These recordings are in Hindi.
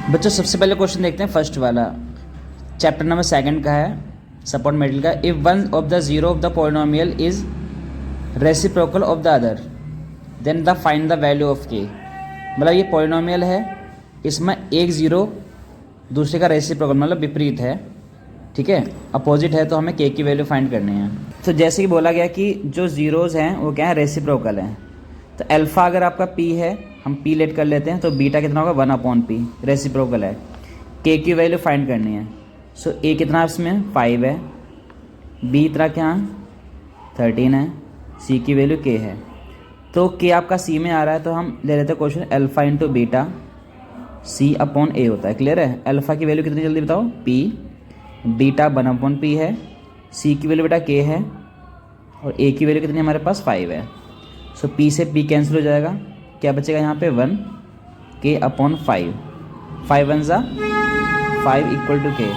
बच्चों सबसे पहले क्वेश्चन देखते हैं फर्स्ट वाला, चैप्टर नंबर 2 का है, सपोर्ट मेटेरियल का। If one of the zero of the polynomial is reciprocal of the other than the find the value of के। मतलब ये पॉलिनोमियल है, इसमें एक ज़ीरो दूसरे का रेसिप्रोकल मतलब विपरीत है, ठीक है, अपोजिट है, तो हमें के की वैल्यू फाइंड करनी है। तो जैसे कि बोला गया कि जो ज़ीरोज़ हैं वो क्या है, रेसिप्रोकल हैं। तो अल्फ़ा अगर आपका पी है, हम पी लेट कर लेते हैं, तो बीटा कितना होगा 1/p, रेसिप्रोकल है। के की वैल्यू फाइंड करनी है। सो ए कितना इसमें 5 है, बी इतना क्या 13 है, सी की वैल्यू के है। तो के आपका सी में आ रहा है, तो हम ले लेते हैं question alpha into beta C/A होता है। क्लियर है? अल्फ़ा की वैल्यू कितनी जल्दी बताओ, पी, बीटा 1/p है, सी की वैल्यू बेटा के है, और ए की वैल्यू कितनी हमारे पास 5 है। सो पी से पी कैंसिल हो जाएगा, क्या बचेगा यहाँ पे 1 K/5, 5 1 ज़ा 5 इक्वल टू के।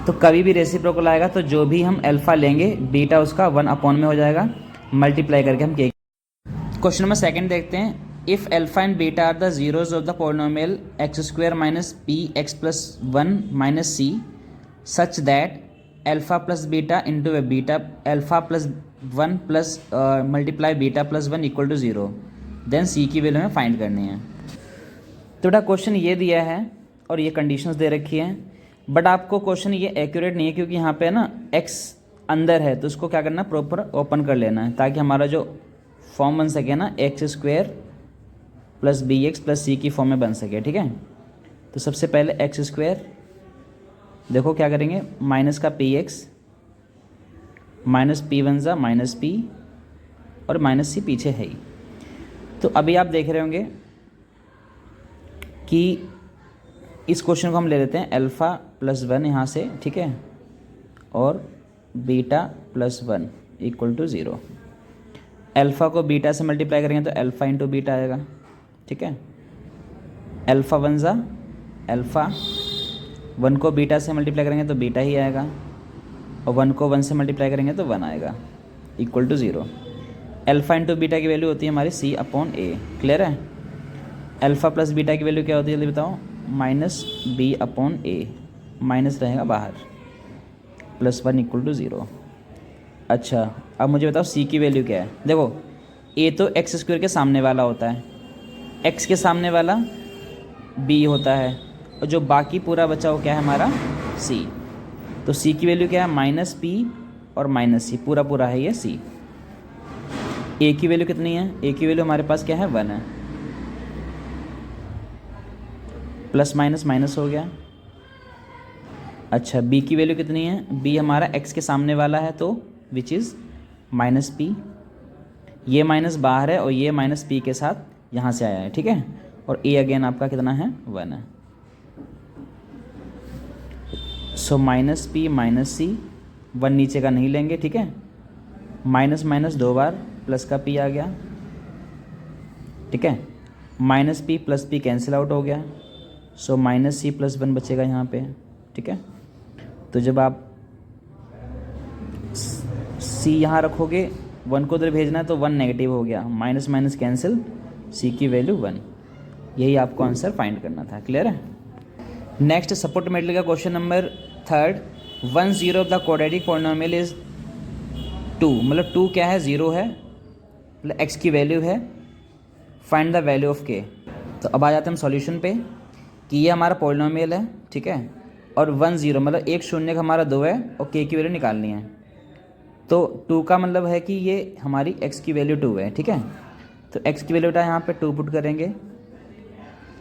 तो कभी भी रेसिप्रोकल आएगा तो जो भी हम अल्फ़ा लेंगे बीटा उसका 1 में हो जाएगा, मल्टीप्लाई करके हम के। क्वेश्चन नंबर 2 देखते हैं। If alpha and beta are the zeroes of the polynomial x² minus P x plus 1 minus C such that alpha plus beta into beta alpha plus 1 plus multiply beta plus 1 equal to 0, then C की वैल्यू हमें फाइंड करनी है। तो बेटा क्वेश्चन ये दिया है और ये कंडीशंस दे रखी हैं, बट आपको क्वेश्चन ये एक्यूरेट नहीं है क्योंकि यहाँ पे ना x अंदर है, तो उसको क्या करना है, प्रॉपर ओपन कर लेना है ताकि हमारा जो फॉर्म बन सके ना x² प्लस bx प्लस सी की फॉर्म में बन सके, ठीक है। तो सबसे पहले x² देखो क्या करेंगे, माइनस का px माइनस p1 ज़ा माइनस p और माइनस c पीछे है ही। तो अभी आप देख रहे होंगे कि इस क्वेश्चन को हम ले लेते हैं अल्फ़ा प्लस 1 यहाँ से, ठीक है, और beta plus 1 equal to 0। Alpha को बीटा से मल्टीप्लाई करेंगे तो अल्फ़ा इंटू बीटा आएगा, ठीक है। अल्फ़ा 1 ज़ा अल्फ़ा, 1 को बीटा से मल्टीप्लाई करेंगे तो बीटा ही आएगा, और 1 को 1 से मल्टीप्लाई करेंगे तो 1 आएगा, equal to 0। Alpha into beta की वैल्यू होती है हमारी C/A। क्लियर है? अल्फ़ा प्लस बीटा की वैल्यू क्या होती है जल्दी बताओ, माइनस B/A, माइनस रहेगा बाहर, प्लस 1 इक्वल टू 0। अच्छा अब मुझे बताओ C की वैल्यू क्या है। देखो A तो x² के सामने वाला होता है, x के सामने वाला b होता है, और जो बाकी पूरा बचा वो क्या है हमारा c। तो c की वैल्यू क्या है, माइनस p और माइनस c, पूरा पूरा है ये c। a की वैल्यू कितनी है, a की वैल्यू हमारे पास क्या है 1 है, प्लस माइनस माइनस हो गया। अच्छा b की वैल्यू कितनी है, b हमारा x के सामने वाला है तो विच इज़ माइनस p, ये माइनस बाहर है और ये माइनस p के साथ यहाँ से आया है, ठीक है। और a अगेन आपका कितना है 1 है। So minus p minus c, 1 नीचे का नहीं लेंगे, ठीक है, माइनस माइनस 2 बार प्लस का p आ गया, ठीक है, minus p plus p cancel out हो गया। सो माइनस c प्लस 1 बचेगा यहाँ पे, ठीक है। तो जब आप c यहाँ रखोगे, 1 को उधर भेजना है तो 1 नेगेटिव हो गया, माइनस माइनस कैंसिल, c की वैल्यू 1। यही आपको आंसर फाइंड करना था। क्लियर है? नेक्स्ट सपोर्ट मेटेरियल का question number 3, 1 0 of the quadratic polynomial is 2, मतलब 2 क्या है, 0 है, मतलब x की वैल्यू है, find the value of k। तो अब आ जाते हैं हम सॉल्यूशन पे कि ये हमारा पॉलिनोमियल है, ठीक है, और 1 0 मतलब एक शून्य का हमारा 2 है और k की वैल्यू निकालनी है। तो 2 का मतलब है कि ये हमारी x की वैल्यू 2 है, ठीक है। तो x की वैल्यू बेटा यहाँ पे 2 पुट करेंगे,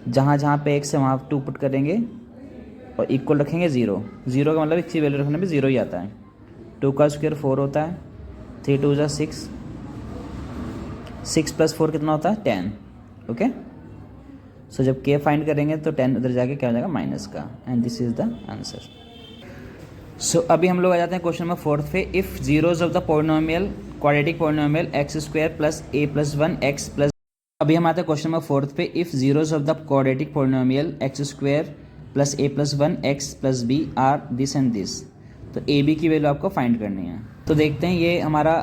जहाँ जहाँ पे x है वहाँ 2 पुट करेंगे और इक्वल रखेंगे 0। 0 का मतलब x की वैल्यू रखने में 0 ही आता है। 2 का स्क्वायर 4 होता है, 3 2 ज़ा 6, 6 प्लस 4 कितना होता है 10, ओके। सो जब k फाइंड करेंगे तो 10 उधर जाके क्या हो जाएगा माइनस का, and this is the answer. So अभी हम लोग आ जाते हैं क्वेश्चन नंबर 4 पे। If zeros of the polynomial quadratic polynomial x² plus a plus 1 x plus, अभी हम आते हैं क्वेश्चन नंबर 4 पे। If zeros of the quadratic polynomial x² plus a plus 1 x plus b are this and this, तो a b की वैल्यू आपको फाइंड करनी है। तो देखते हैं, ये हमारा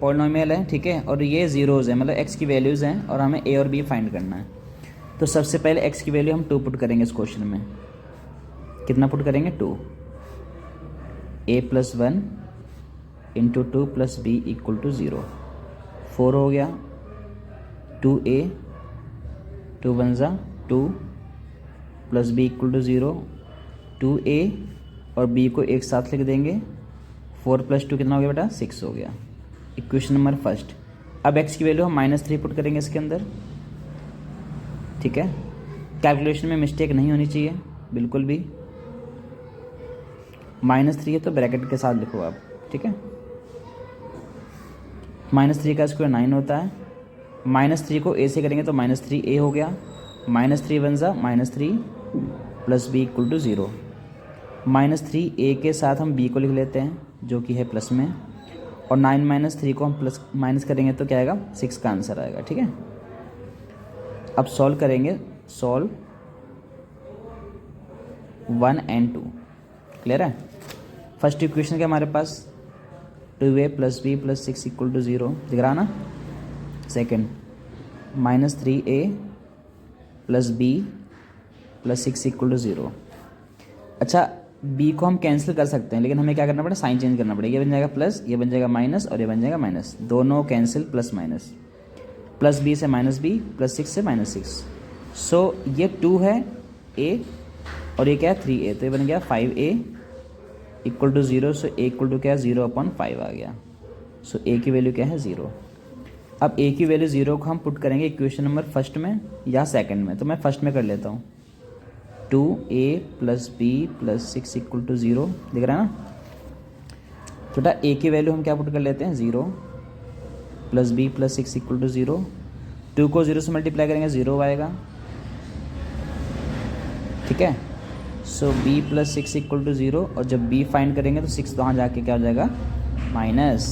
पॉलिनोमियल है, ठीक है, और ये जीरोज़ है, मतलब x की वैल्यूज़ हैं और हमें a और b फाइंड करना है। तो सबसे पहले x की वैल्यू हम 2 पुट करेंगे इस क्वेश्चन में। कितना पुट करेंगे? 2। a + 1 × 2 + b = 0। 4 हो गया। 2a 2 1 = 2 + b = 0। 2a और b को एक साथ लिख देंगे। 4 + 2 कितना हो गया बेटा? 6 हो गया। Equation number first. अब x की वैल्यू हम -3 पुट करेंगे इसके अंदर, ठीक है। कैलकुलेशन में मिस्टेक नहीं होनी चाहिए बिल्कुल भी। -3 है तो ब्रैकेट के साथ लिखो आप, ठीक है। -3 का स्क्वायर 9 होता है। -3 को a से करेंगे तो -3a हो गया। -3 1 = -3 + b = 0। -3a के साथ हम b को लिख लेते हैं जो कि है प्लस में, और 9 - 3 को हम प्लस माइनस करेंगे तो क्या आएगा? 6 का आंसर आएगा, ठीक है। अब सॉल्व करेंगे। सॉल्व 1 और 2। क्लियर है? फर्स्ट इक्वेशन के हमारे पास 2a + b + 6 = 0 दिख रहा ना। Second -3a + b + 6 = 0। अच्छा, b को हम कैंसिल कर सकते हैं, लेकिन हमें क्या करना पड़ेगा? साइन चेंज करना पड़ेगा। ये बन जाएगा प्लस, ये बन जाएगा माइनस, और ये बन जाएगा माइनस। दोनों कैंसिल, प्लस माइनस। +b से -b, +6 से -6। सो ये 2 है a, और ये क्या है? 3a। तो ये बन गया 5a = 0। सो a = क्या है? 0/5 आ गया। सो a की वैल्यू क्या है? 0। अब a की वैल्यू 0 को हम पुट करेंगे इक्वेशन नंबर फर्स्ट में या सेकंड में। तो मैं फर्स्ट में कर लेता हूँ। 2a + b + 6 = 0 दिख रहा है ना। छोटा a की वैल्यू हम क्या पुट कर लेते हैं? 0 + b + 6 = 0। 2 को 0 से मल्टीप्लाई करेंगे 0 आएगा, ठीक है। सो b + 6 = 0, और जब b फाइंड करेंगे तो 6 वहाँ जाके क्या हो जाएगा? माइनस।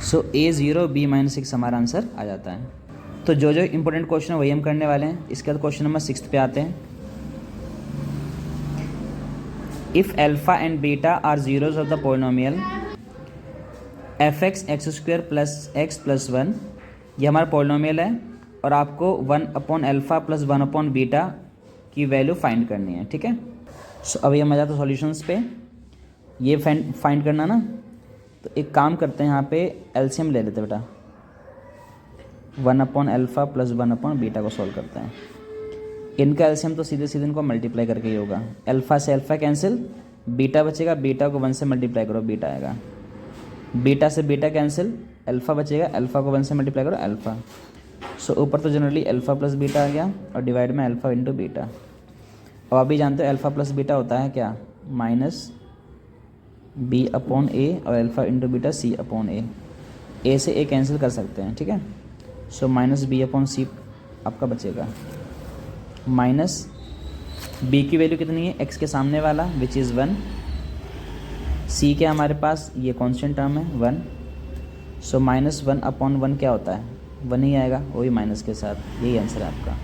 सो a 0 b -6 हमारा आंसर आ जाता है। तो जो जो इंपॉर्टेंट क्वेश्चन है वही हम करने वाले हैं। इसके बाद क्वेश्चन नंबर 6 पे आते हैं। If alpha and beta are zeros of the polynomial fx x² + x + 1, ये हमारा पोलिनोमियल है, और आपको 1/α + 1/β की वैल्यू फाइंड करनी है, ठीक है। सो अभी हम आ जाते हैं सॉल्यूशंस पे। ये फाइंड करना ना, तो एक काम करते हैं, यहाँ पे एलसीएम ले लेते हैं बेटा। 1/α + 1/β को सॉल्व करते हैं। इनका एलसीएम तो सीधे सीधे इनको मल्टीप्लाई करके ही होगा। अल्फा से अल्फा कैंसिल, बीटा बचेगा, बीटा को 1 से मल्टीप्लाई करो, बीटा आएगा। बीटा से बीटा कैंसिल, अल्फा बचेगा, अल्फा को 1 से मल्टीप्लाई करो, अल्फा। सो ऊपर तो जनरली अल्फा + बीटा आ गया, और डिवाइड में अल्फा × बीटा। अब आप भी जानते हो अल्फा + बीटा होता है क्या? -b/a, और अल्फा × बीटा c/a। a से a कैंसिल कर सकते हैं, ठीक है। सो -b/c आपका बचेगा। माइनस b की वैल्यू कितनी है? x के सामने वाला विच इज़ 1। c क्या हमारे पास? ये कांस्टेंट टर्म है 1। सो -1/1 क्या होता है? 1 ही आएगा, वही माइनस के साथ। यही आंसर है आपका।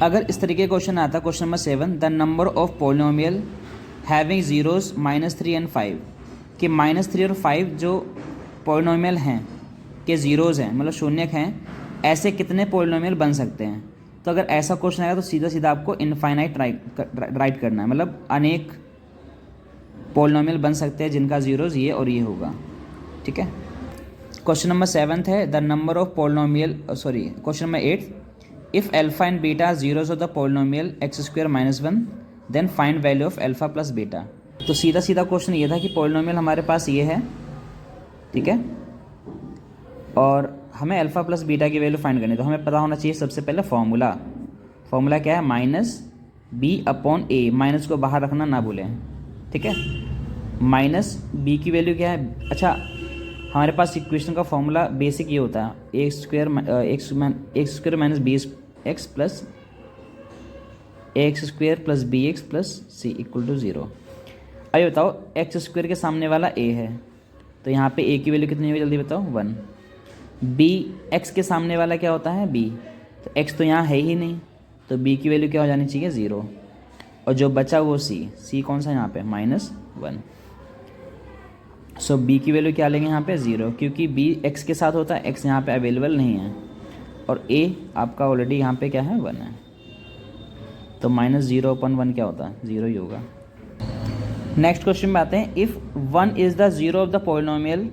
अगर इस तरीके का क्वेश्चन आता, question number 7, the number of polynomial having zeros -3 और 5, कि -3 और 5 जो पोलिनोमियल हैं के ज़ीरोज़ हैं, मतलब शून्यक हैं, ऐसे कितने पोलिनोमियल बन सकते हैं? तो अगर ऐसा क्वेश्चन आएगा तो सीधा सीधा आपको इनफाइनाइट राइट करना है, मतलब अनेक पोलिनोमियल बन सकते हैं जिनका जीरोज ये और ये होगा, ठीक है। क्वेश्चन नंबर 7 है, the number of polynomial, sorry question number 8, if alpha and beta zeros of the polynomial x² - 1, then find value of alpha + beta. तो सीधा सीधा क्वेश्चन ये था कि पोलिनोमियल हमारे पास ये है, ठीक है, और हमें अल्फा + बीटा की वैल्यू फाइंड करनी है। तो हमें पता होना चाहिए सबसे पहले फॉर्मूला क्या है? -b/a, माइनस को बाहर रखना ना भूलें, ठीक है। -b की वैल्यू क्या है? अच्छा, हमारे पास इक्वेशन का फॉर्मूला बेसिक ये होता है, x² - bx plus x² + bx + c = 0। अभी बताओ, x² के सामने वाला a है, तो यहाँ पे a की वैल्यू कितनी होगी? जल्दी बताओ, 1। b x के सामने वाला क्या होता है? b। तो x तो यहाँ है ही नहीं, तो b की वैल्यू क्या हो जानी चाहिए? 0। और जो बचा वो c कौन सा यहाँ पे? -1। सो b की वैल्यू क्या लेंगे यहाँ पे? 0, क्योंकि b x के साथ होता है, x यहाँ पे अवेलेबल नहीं है, और a आपका ऑलरेडी यहाँ पे क्या है? 1 है। तो -0/1 क्या होता है, 0 ही होगा। नेक्स्ट क्वेश्चन में आते हैं, if 1 is the zero of the polynomial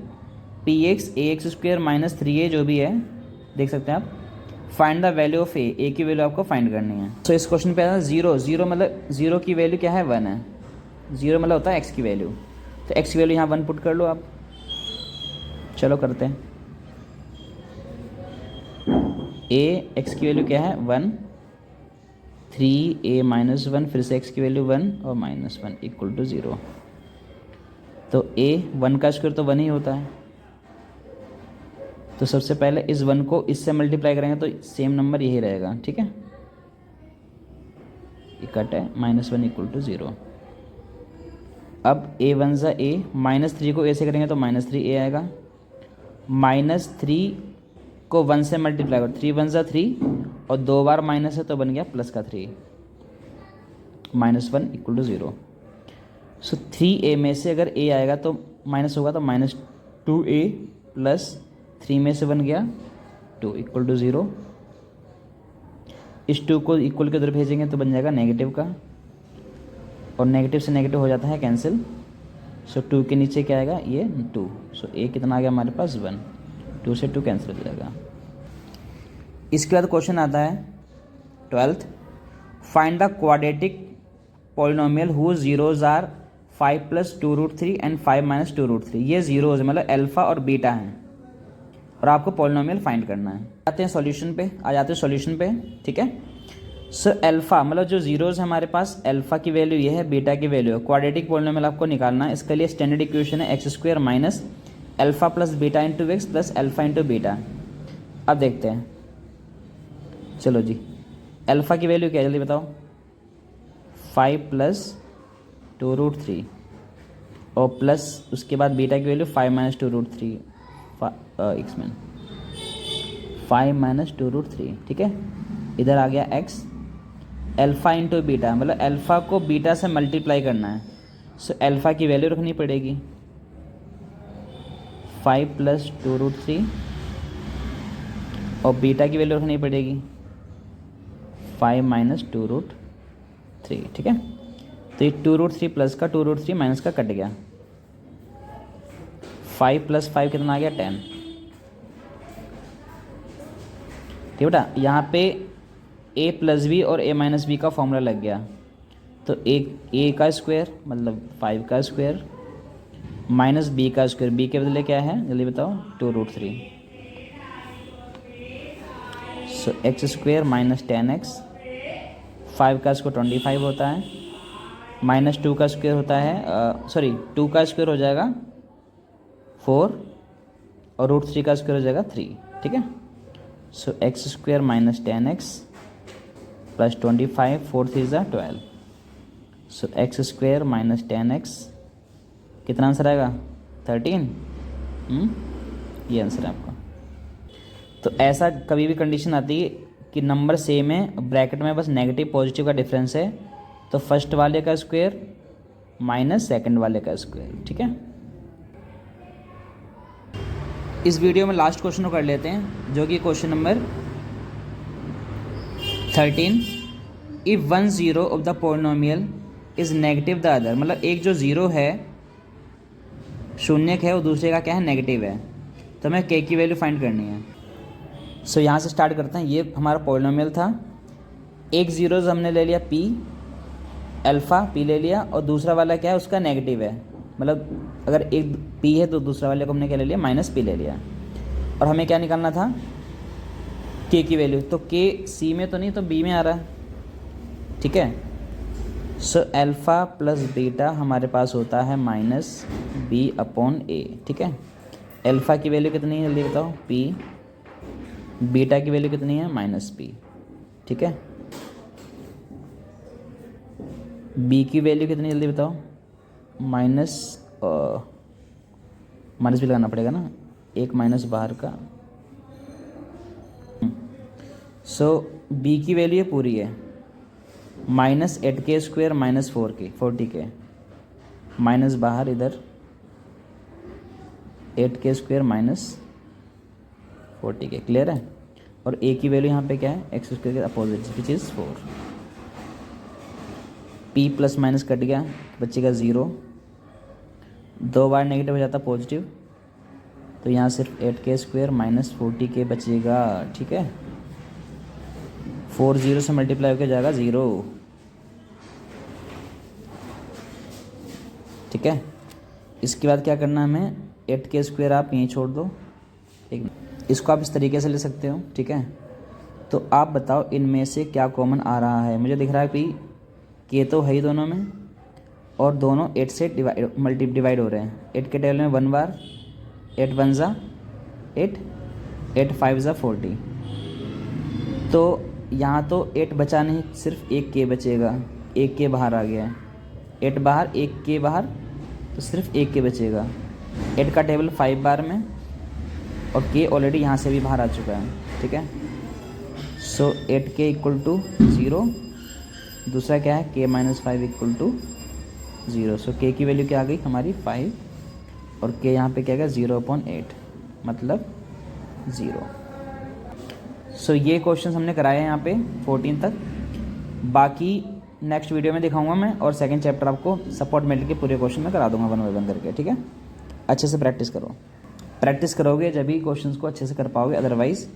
px ax² - 3a जो भी है, देख सकते हैं आप, फाइंड द वैल्यू ऑफ ए की वैल्यू आपको फाइंड करनी है। तो इस क्वेश्चन पे आता है 0 मतलब 0 की वैल्यू क्या है, 1 है। 0 मतलब होता है x की वैल्यू, तो x की वैल्यू यहाँ 1 पुट कर लो आप। चलो करते हैं। a x की वैल्यू क्या है, 1, 3a - 1, फिर से x की वैल्यू 1 और -1 = 0। तो a 1 का स्क्वायर तो 1 ही होता है, तो सबसे पहले इस 1 को इससे मल्टीप्लाई करेंगे तो सेम नंबर यही रहेगा, ठीक है। ये कट है, -1 = 0। अब a 1 ज़ा a, -3 को a से करेंगे तो -3a आएगा। -3 को 1 से मल्टीप्लाई करो, 3 1 ज़ा 3 और 2 बार माइनस है तो बन गया प्लस का 3, -1 = 0। सो 3a में से अगर a आएगा तो माइनस होगा, तो -2a प्लस 3 में से बन गया 2 = 0। इस 2 को इक्वल के उधर भेजेंगे तो बन जाएगा नेगेटिव का, और नेगेटिव से नेगेटिव हो जाता है कैंसिल। सो 2 के नीचे क्या आएगा, ये 2। सो a कितना आ गया हमारे पास, 1। 2 से 2 कैंसिल हो जाएगा। इसके बाद क्वेश्चन आता है 12th, find the quadratic polynomial whose zeros are 5 + 2√3 and 5 - 2√3। ये ज़ीरोज़ मतलब अल्फ़ा और बीटा हैं, और आपको पॉलिनोमियल फाइंड करना है। आते हैं सॉल्यूशन पे, आ जाते हैं सॉल्यूशन पे, ठीक है। सो अल्फ़ा मतलब जो ज़ीरोज़ है हमारे पास, अल्फ़ा की वैल्यू ये है, बीटा की वैल्यू है। क्वाड्रेटिक पॉलिनोमियल आपको निकालना है, इसके लिए स्टैंडर्ड इक्वेशन है x² minus alpha plus beta into x plus alpha into beta. अब देखते हैं, चलो जी, अल्फ़ा की वैल्यू क्या है जल्दी बताओ, 5 + 2√3 और प्लस उसके बाद बीटा की वैल्यू 5 - 2√3 x-men 5 - 2√3, ठीक है। इधर आ गया x, अल्फ़ा इंटू बीटा मतलब अल्फ़ा को बीटा से मल्टीप्लाई करना है। सो अल्फ़ा की वैल्यू रखनी पड़ेगी 5 + 2√3 और बीटा की वैल्यू रखनी पड़ेगी 5 - 2√3, ठीक है। तो ये 2√3 प्लस का 2√3 माइनस का कट गया, 5 + 5 कितना आ गया, 10, ठीक बेटा। यहाँ पे a + b और a - b का फॉर्मूला लग गया, तो a का स्क्वायर मतलब 5 का स्क्वायर माइनस b का स्क्वायर, b के बदले क्या है जल्दी बताओ, 2√3। सो x² माइनस 10x, 5 का स्क्वायर 25 होता है, -2 का स्क्वायर होता है, सॉरी 2 का स्क्वायर हो जाएगा 4 और √3 का स्क्वायर हो जाएगा 3, ठीक है। सो x² माइनस 10x प्लस 25, 4 3 = 12। सो x² माइनस 10x कितना आंसर आएगा, 13। ये आंसर है आपका। तो ऐसा कभी भी कंडीशन आती है कि नंबर सेम है, ब्रैकेट में बस नेगेटिव पॉजिटिव का डिफरेंस है, तो फर्स्ट वाले का स्क्वायर माइनस सेकंड वाले का स्क्वायर, ठीक है। इस वीडियो में लास्ट क्वेश्चन को कर लेते हैं, जो कि question number 13। If 1 0 of the polynomial is negative the other, मतलब एक जो ज़ीरो है, शून्यक है, और दूसरे का क्या है, नेगेटिव है, तो हमें k की वैल्यू फाइंड करनी है। सो यहाँ से स्टार्ट करते हैं। ये हमारा पॉलिनोमियल था, एक ज़ीरोज़ हमने ले लिया p, अल्फ़ा p ले लिया, और दूसरा वाला क्या है उसका नेगेटिव है, मतलब अगर एक p है तो दूसरा वाले को हमने क्या ले लिया, -p ले लिया। और हमें क्या निकालना था, k की वैल्यू, तो k c में तो नहीं तो b में आ रहा है, ठीक है। सो अल्फ़ा प्लस बीटा हमारे पास होता है -b/a, ठीक है। अल्फ़ा की वैल्यू कितनी है जल्दी बताओ, p, बीटा की वैल्यू कितनी है, -p, ठीक है। b की वैल्यू कितनी जल्दी बताओ, माइनस भी लगाना पड़ेगा ना, एक माइनस बाहर का। सो b की वैल्यू पूरी है -8k² - 40k, माइनस बाहर इधर 8k² - 40k, क्लियर है। और a की वैल्यू यहाँ पे क्या है, x² के opposite which is 4। p plus minus cut गया, बचेगा 0। 2 बार नेगेटिव हो जाता पॉजिटिव, तो यहाँ सिर्फ 8k² माइनस 40k बचेगा। ठीक है, 4 0 से मल्टीप्लाई होकर जाएगा 0। ठीक है, इसके बाद क्या करना है हमें, 8k² आप यहीं छोड़ दो। एक इसको आप इस तरीके से ले सकते हो। ठीक है, तो आप बताओ इनमें से क्या कॉमन आ रहा है। मुझे दिख रहा है कि k तो है ही दोनों में, और दोनों 8 से डिवाइड हो रहे हैं। 8 के टेबल में 1 बार, 8 1 ज़ा 8, 8 5 ज़ा 40। तो यहाँ तो 8 बचा नहीं, सिर्फ एक k बचेगा। एक k बाहर आ गया है, 8 बाहर, एक k बाहर, तो सिर्फ एक k बचेगा। 8 का टेबल 5 बार में, और k ऑलरेडी यहाँ से भी बाहर आ चुका है। ठीक है, सो 8k इक्वल टू 0। दूसरा क्या है, k minus 5 equal to 0। So k की वैल्यू क्या आ गई हमारी 5, और k यहाँ पे क्या आ गया 0/8, मतलब 0। सो ये क्वेश्चन हमने कराए हैं यहाँ पे 14 तक। बाकी नेक्स्ट वीडियो में दिखाऊंगा मैं, और सेकंड चैप्टर आपको सपोर्ट मेथड के पूरे क्वेश्चन में करा दूंगा 1 बाय 1 करके। ठीक है, अच्छे से प्रैक्टिस करो। प्रैक्टिस करोगे जब भी क्वेश्चंस को अच्छे से कर पाओगे, अदरवाइज़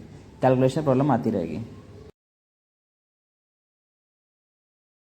कैलकुलेशन प्रॉब्लम आती रहेगी।